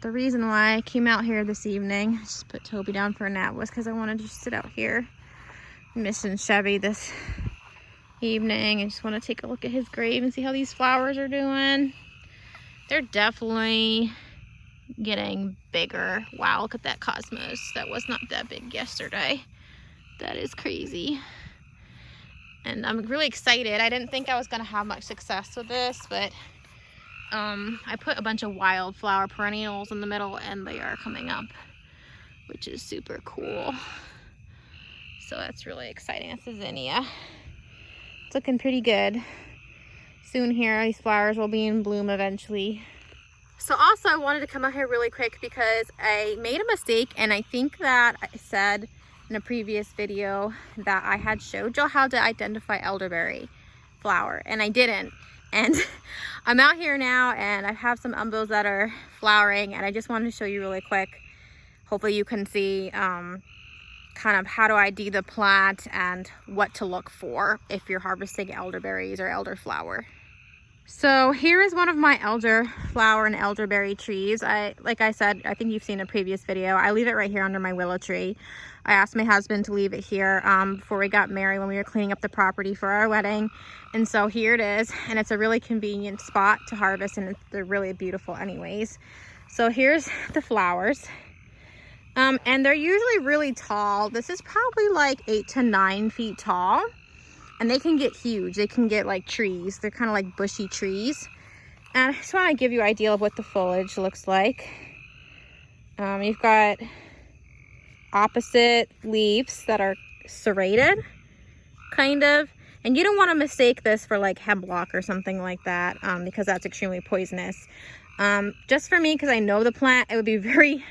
the reason why I came out here this evening, just put Toby down for a nap, was because I wanted to just sit out here missing Chevy this evening. I just want to take a look at his grave and see how these flowers are doing. They're definitely getting bigger. Wow, look at that cosmos. That was not that big yesterday. That is crazy. And I'm really excited. I didn't think I was going to have much success with this, but I put a bunch of wildflower perennials in the middle and they are coming up, which is super cool. So that's really exciting. That's a zinnia. It's looking pretty good. Soon here, these flowers will be in bloom eventually. So also I wanted to come out here really quick because I made a mistake, and I think that I said in a previous video that I had showed y'all how to identify elderberry flower, and I didn't. And I'm out here now and I have some umbels that are flowering, and I just wanted to show you really quick. Hopefully you can see kind of how to ID the plant and what to look for if you're harvesting elderberries or elderflower. So here is one of my elderflower and elderberry trees. Like I said, I think you've seen a previous video. I leave it right here under my willow tree. I asked my husband to leave it here before we got married, when we were cleaning up the property for our wedding. And so here it is, and it's a really convenient spot to harvest, and they're really beautiful anyways. So here's the flowers. And they're usually really tall. This is probably like 8 to 9 feet tall. And they can get huge. They can get like trees. They're kind of like bushy trees. And I just want to give you an idea of what the foliage looks like. You've got opposite leaves that are serrated, kind of. And you don't want to mistake this for like hemlock or something like that, because that's extremely poisonous. Just for me, because I know the plant, it would be very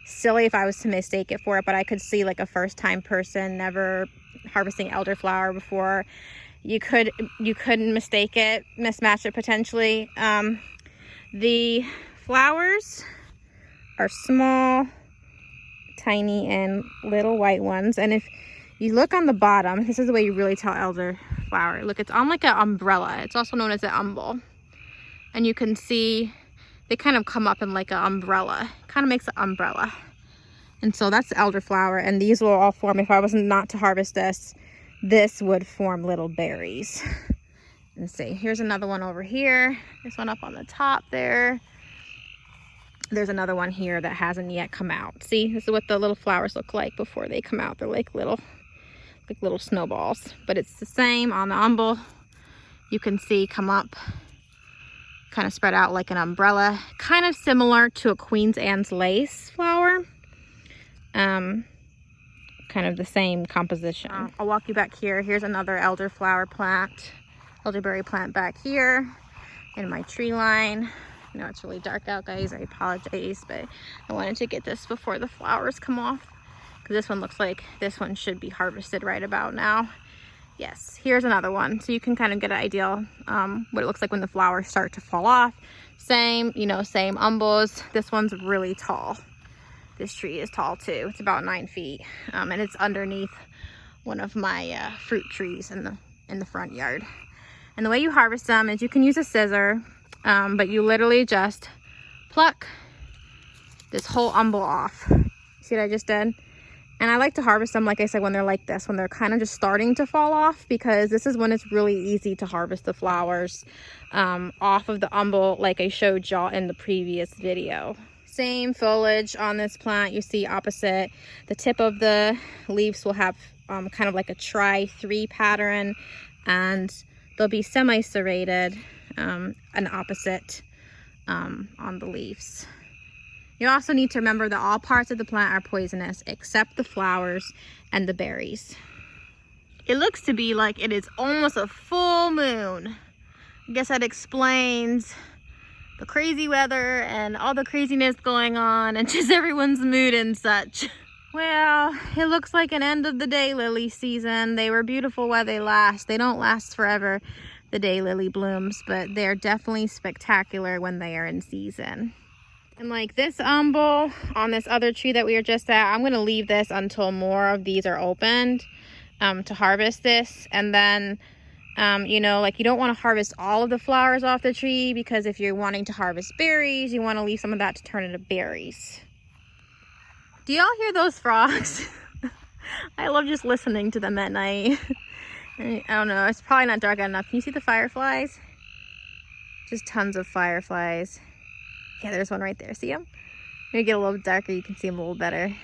silly if I was to mistake it for it, but I could see like a first-time person never harvesting elderflower before, you couldn't mistake it, mismatch it potentially. The flowers are small, tiny, and little white ones. And if you look on the bottom, this is the way you really tell elderflower. Look, it's on like an umbrella. It's also known as an umbel. And you can see they kind of come up in like an umbrella. Kind of makes an umbrella. And so that's the elderflower, and these will all form, if I was not to harvest this would form little berries. Let's see, here's another one over here. This one up on the top there. There's another one here that hasn't yet come out. See, this is what the little flowers look like before they come out. They're like little snowballs, but it's the same on the umbel. You can see come up, kind of spread out like an umbrella, kind of similar to a Queen's Anne's lace flower. Kind of the same composition. I'll walk you back here. Here's another elderflower plant, elderberry plant back here in my tree line. I know it's really dark out, guys. I apologize, but I wanted to get this before the flowers come off, because this one looks like this one should be harvested right about now. Yes, here's another one. So you can kind of get an idea what it looks like when the flowers start to fall off. Same, same umbels. This one's really tall. This tree is tall too. It's about 9 feet, and it's underneath one of my fruit trees in the front yard. And the way you harvest them is you can use a scissor, but you literally just pluck this whole umbel off. See what I just did? And I like to harvest them, like I said, when they're like this, when they're kind of just starting to fall off, because this is when it's really easy to harvest the flowers off of the umbel, like I showed y'all in the previous video. Same foliage on this plant. You see opposite, the tip of the leaves will have kind of like a tri-3 pattern, and they'll be semi-serrated and opposite on the leaves. You also need to remember that all parts of the plant are poisonous except the flowers and the berries. It looks to be like it is almost a full moon. I guess that explains the crazy weather and all the craziness going on and just everyone's mood and such. Well, it looks like an end of the daylily season. They were beautiful while they last. They don't last forever, the daylily blooms, but they're definitely spectacular when they are in season. And like this umbel on this other tree that we were just at, I'm going to leave this until more of these are opened to harvest this. And then You know, like you don't want to harvest all of the flowers off the tree, because if you're wanting to harvest berries, you want to leave some of that to turn into berries. Do y'all hear those frogs? I love just listening to them at night. I don't know, it's probably not dark enough. Can you see the fireflies? Just tons of fireflies. Yeah, there's one right there. See them? Maybe get a little darker, you can see them a little better.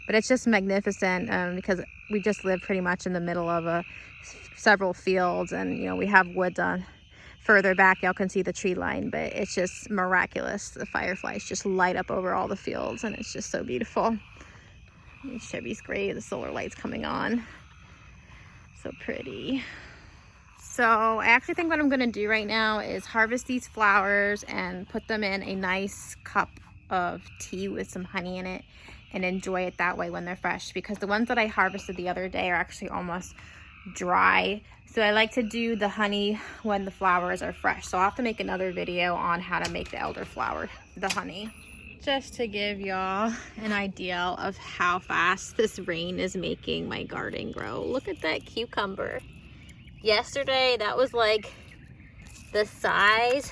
But it's just magnificent, because we just live pretty much in the middle of several fields, and you know, we have woods on further back. Y'all can see the tree line, but it's just miraculous. The fireflies just light up over all the fields, and it's just so beautiful. Chevy's great. The solar light's coming on. So pretty. So I actually think what I'm gonna do right now is harvest these flowers and put them in a nice cup of tea with some honey in it, and enjoy it that way when they're fresh, because the ones that I harvested the other day are actually almost dry. So I like to do the honey when the flowers are fresh. So I'll have to make another video on how to make the elderflower, the honey. Just to give y'all an idea of how fast this rain is making my garden grow. Look at that cucumber. Yesterday, that was like the size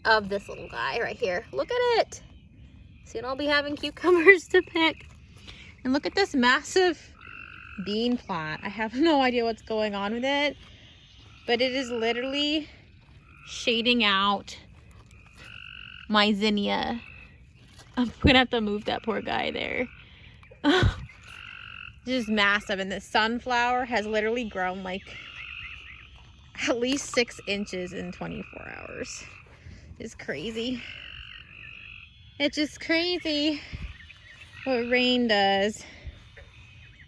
of this little guy right here. Look at it. Soon I'll be having cucumbers to pick. And look at this massive bean plant. I have no idea what's going on with it, but it is literally shading out my zinnia. I'm gonna have to move that poor guy there. Just massive. And this sunflower has literally grown like at least 6 inches in 24 hours. It's crazy. It's just crazy what rain does.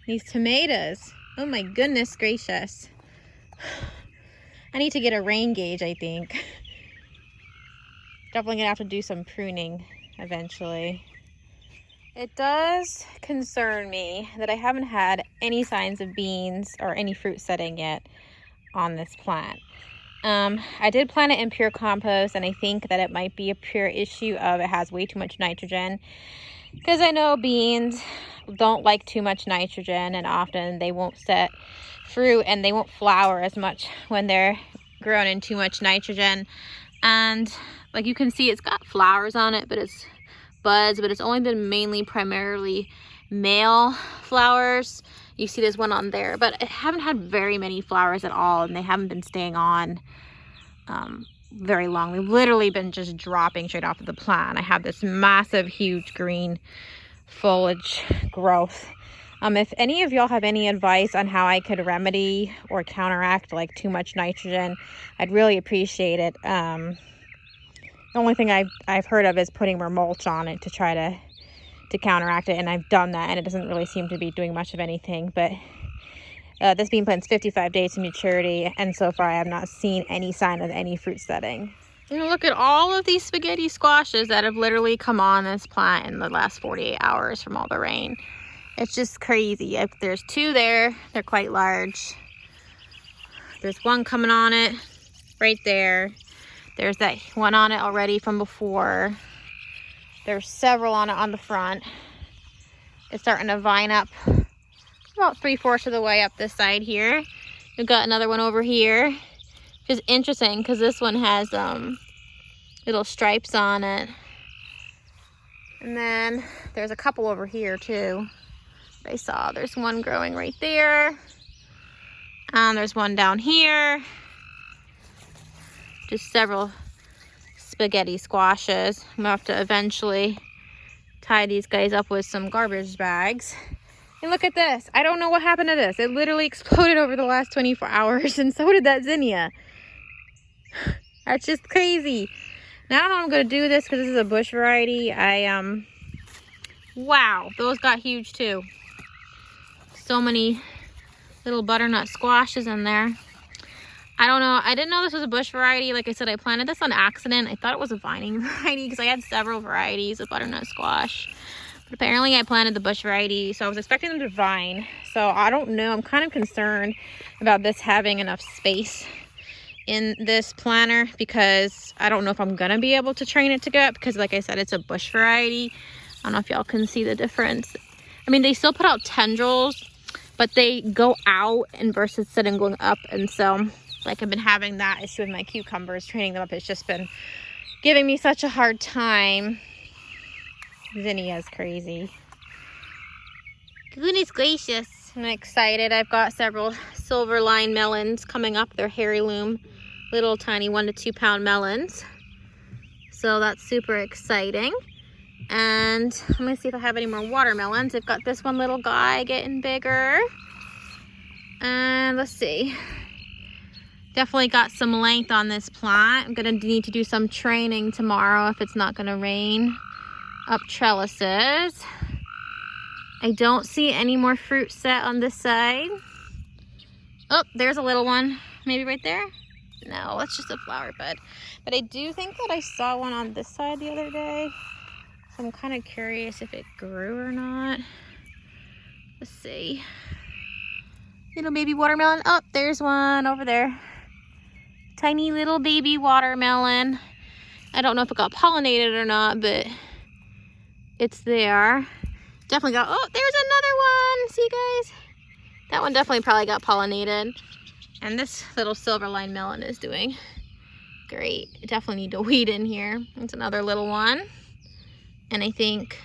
These tomatoes. Oh my goodness gracious. I need to get a rain gauge, I think. Definitely gonna have to do some pruning eventually. It does concern me that I haven't had any signs of beans or any fruit setting yet on this plant. I did plant it in pure compost, and I think that it might be a pure issue of it has way too much nitrogen, because I know beans don't like too much nitrogen, and often they won't set fruit and they won't flower as much when they're grown in too much nitrogen. And like you can see, it's got flowers on it, but it's buds, but it's only been mainly primarily male flowers. You see there's one on there, but I haven't had very many flowers at all, and they haven't been staying on very long. They've literally been just dropping straight off of the plant. I have this massive, huge green foliage growth. If any of y'all have any advice on how I could remedy or counteract like too much nitrogen, I'd really appreciate it. The only thing I've heard of is putting more mulch on it to try to counteract it, and I've done that, and it doesn't really seem to be doing much of anything. But this bean plant's 55 days to maturity, and so far I have not seen any sign of any fruit setting. You know, look at all of these spaghetti squashes that have literally come on this plant in the last 48 hours from all the rain. It's just crazy. If there's 2 there, they're quite large. There's one coming on it right there. There's that one on it already from before. There's several on it on the front. It's starting to vine up about 3/4 of the way up this side here. We've got another one over here, which is interesting because this one has little stripes on it. And then there's a couple over here too. I saw there's one growing right there. And there's one down here. Just several spaghetti squashes. I'm gonna have to eventually tie these guys up with some garbage bags. And look at this. I don't know what happened to this. It literally exploded over the last 24 hours, and so did that zinnia. That's just crazy. Now I don't know what I'm gonna do with this because this is a bush variety. Wow, those got huge too. So many little butternut squashes in there. I don't know. I didn't know this was a bush variety. Like I said, I planted this on accident. I thought it was a vining variety because I had several varieties of butternut squash. But apparently I planted the bush variety, so I was expecting them to vine. So I don't know. I'm kind of concerned about this having enough space in this planter because I don't know if I'm going to be able to train it to go up because, like I said, it's a bush variety. I don't know if y'all can see the difference. I mean, they still put out tendrils, but but they go out and versus sitting going up. And so like I've been having that issue with my cucumbers, training them up. It's just been giving me such a hard time. Zinnia's crazy. Goodness gracious. I'm excited. I've got several silver line melons coming up. They're heirloom, little tiny 1 to 2 pound melons. So that's super exciting. And I'm gonna see if I have any more watermelons. I've got this one little guy getting bigger. And let's see. Definitely got some length on this plant. I'm gonna need to do some training tomorrow if it's not gonna rain. Up trellises. I don't see any more fruit set on this side. Oh, there's a little one. Maybe right there? No, it's just a flower bud. But I do think that I saw one on this side the other day. So I'm kind of curious if it grew or not. Let's see. Little baby watermelon. Oh, there's one over there. Tiny little baby watermelon. I don't know if it got pollinated or not, but it's there. Definitely got, oh, there's another one. See, guys? That one definitely probably got pollinated. And this little silver line melon is doing great. Definitely need to weed in here. It's another little one. And I think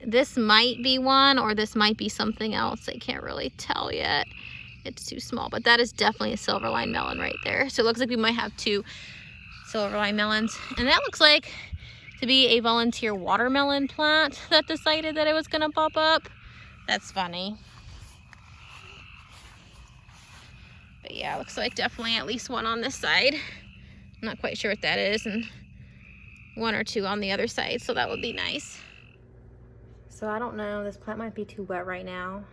this might be one or this might be something else. I can't really tell yet. It's too small, but that is definitely a silver line melon right there. So it looks like we might have 2 silver line melons. And that looks like to be a volunteer watermelon plant that decided that it was gonna pop up. That's funny. But yeah, looks like definitely at least one on this side. I'm not quite sure what that is, and 1 or 2 on the other side, so that would be nice. So I don't know, this plant might be too wet right now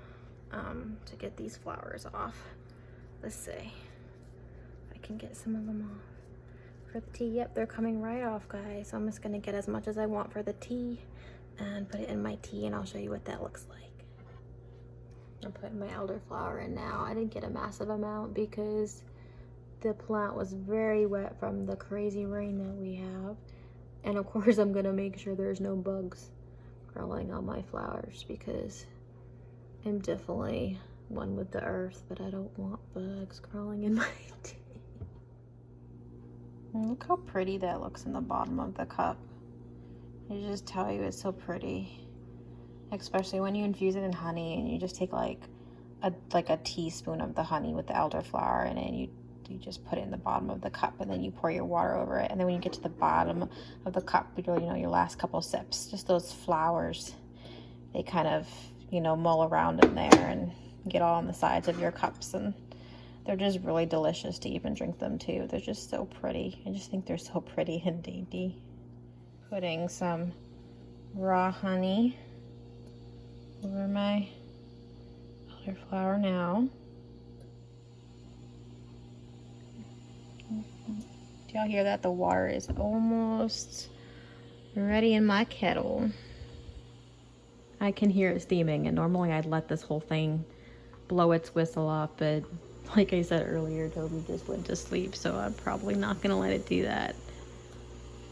to get these flowers off. Let's see if I can get some of them off. For the tea, yep, they're coming right off, guys. So I'm just gonna get as much as I want for the tea and put it in my tea, and I'll show you what that looks like. I'm putting my elderflower in now. I didn't get a massive amount because the plant was very wet from the crazy rain that we have. And of course, I'm gonna make sure there's no bugs crawling on my flowers because I'm definitely one with the earth, but I don't want bugs crawling in my tea. Look how pretty that looks in the bottom of the cup. I just tell you, it's so pretty. Especially when you infuse it in honey and you just take like a teaspoon of the honey with the elderflower in it, and you just put it in the bottom of the cup, and then you pour your water over it, and then when you get to the bottom of the cup, you know, your last couple sips, just those flowers, they kind of, you know, mull around in there and get all on the sides of your cups, and they're just really delicious to even drink them too. They're just so pretty. I just think they're so pretty and dainty. Putting some raw honey over my elderflower now. Do y'all hear that? The water is almost ready in my kettle. I can hear it steaming, and normally I'd let this whole thing blow its whistle off, but like I said earlier, Toby just went to sleep, so I'm probably not gonna let it do that.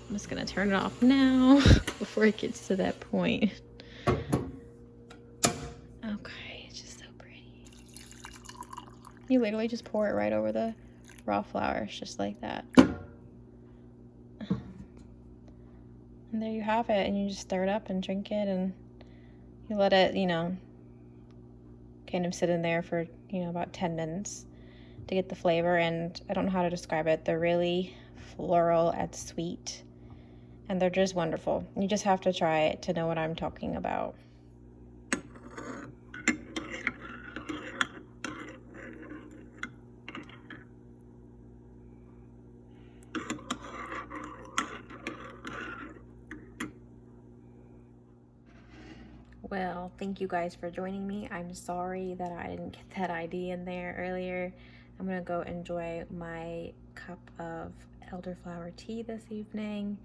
I'm just gonna turn it off now before it gets to that point. Okay, it's just so pretty. You literally just pour it right over the raw flowers, just like that. And there you have it, and you just stir it up and drink it, and you let it, you know, kind of sit in there for, you know, about 10 minutes to get the flavor. And I don't know how to describe it. They're really floral and sweet, and they're just wonderful. You just have to try it to know what I'm talking about. Well, thank you guys for joining me. I'm sorry that I didn't get that ID in there earlier. I'm gonna go enjoy my cup of elderflower tea this evening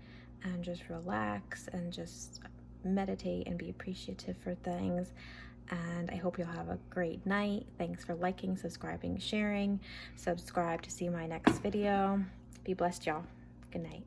and just relax and just meditate and be appreciative for things. And I hope you'll have a great night. Thanks for liking, subscribing, sharing. Subscribe to see my next video. Be blessed, y'all. Good night.